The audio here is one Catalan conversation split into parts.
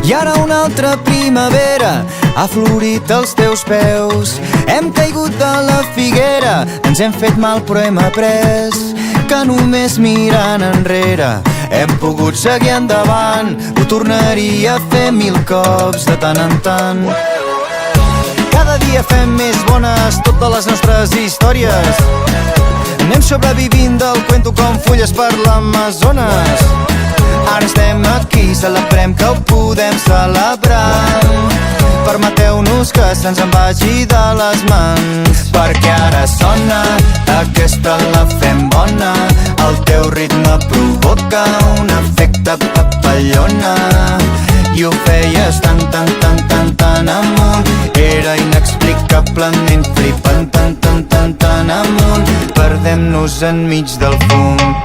I ara una altra primavera ha florit als teus peus. Hem caigut de la figuera, ens hem fet mal però hem après que només mirant enrere hem pogut seguir endavant. Ho tornaria a fer 1000 cops de tant en tant. Cada dia fem més bones totes les nostres històries. Anem sobrevivint del cuento com fulles per l'Amazones. Ara estem aquí, celebrem que ho podem celebrar. Permeteu-nos que se'ns en vagi de les mans, perquè ara sona, aquesta la fem bona. El teu ritme provoca un efecte papallona. I ho feies tan, tan, tan, tan, tan amunt. Era inexplicablement flipant, tan, tan, tan, tan amunt. Perdem-nos enmig del fum.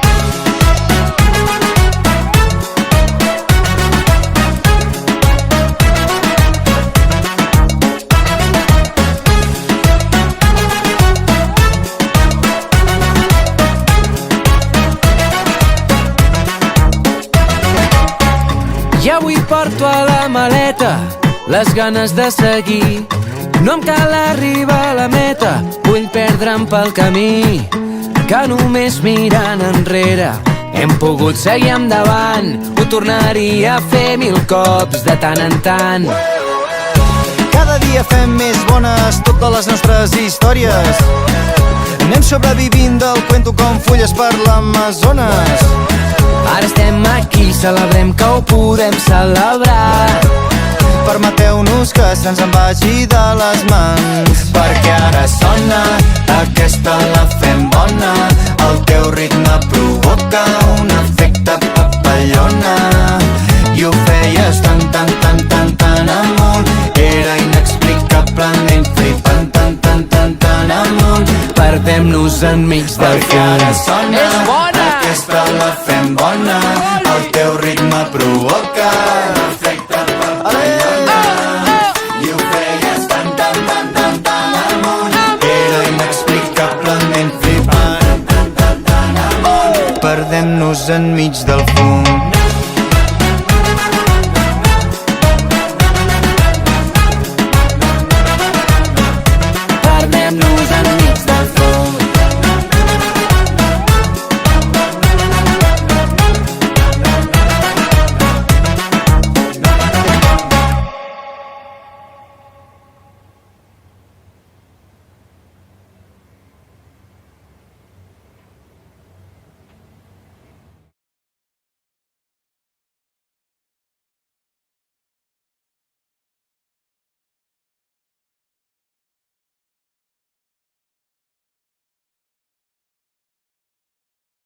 I avui porto a la maleta les ganes de seguir. No em cal arribar a la meta, vull perdre'm pel camí. Que només mirant enrere hem pogut seguir endavant. Ho tornaria a fer 1000 cops de tant en tant. Cada dia fem més bones totes les nostres històries. Anem sobrevivint del cuento com fulles per l'Amazones. Ara estem aquí, celebrem que ho podem celebrar. Permeteu-nos que se'ns en vagi de les mans, perquè ara sona, aquesta la fem bona. El teu ritme provoca un efecte papallona. I ho feies tan, tan, tan, tan, tan amunt. Era inexplicablement flipant, tan, tan, tan, tan amunt. Perdem-nos enmig del perquè ara fum. sona, És bona! aquesta la fem bona. El teu ritme provoca un efecte papallona. I ho feies tan, tan, tan, tan, tan amunt. Era inexplicablement flipant, tan, tan, tan amunt. Perdem-nos enmig del fum.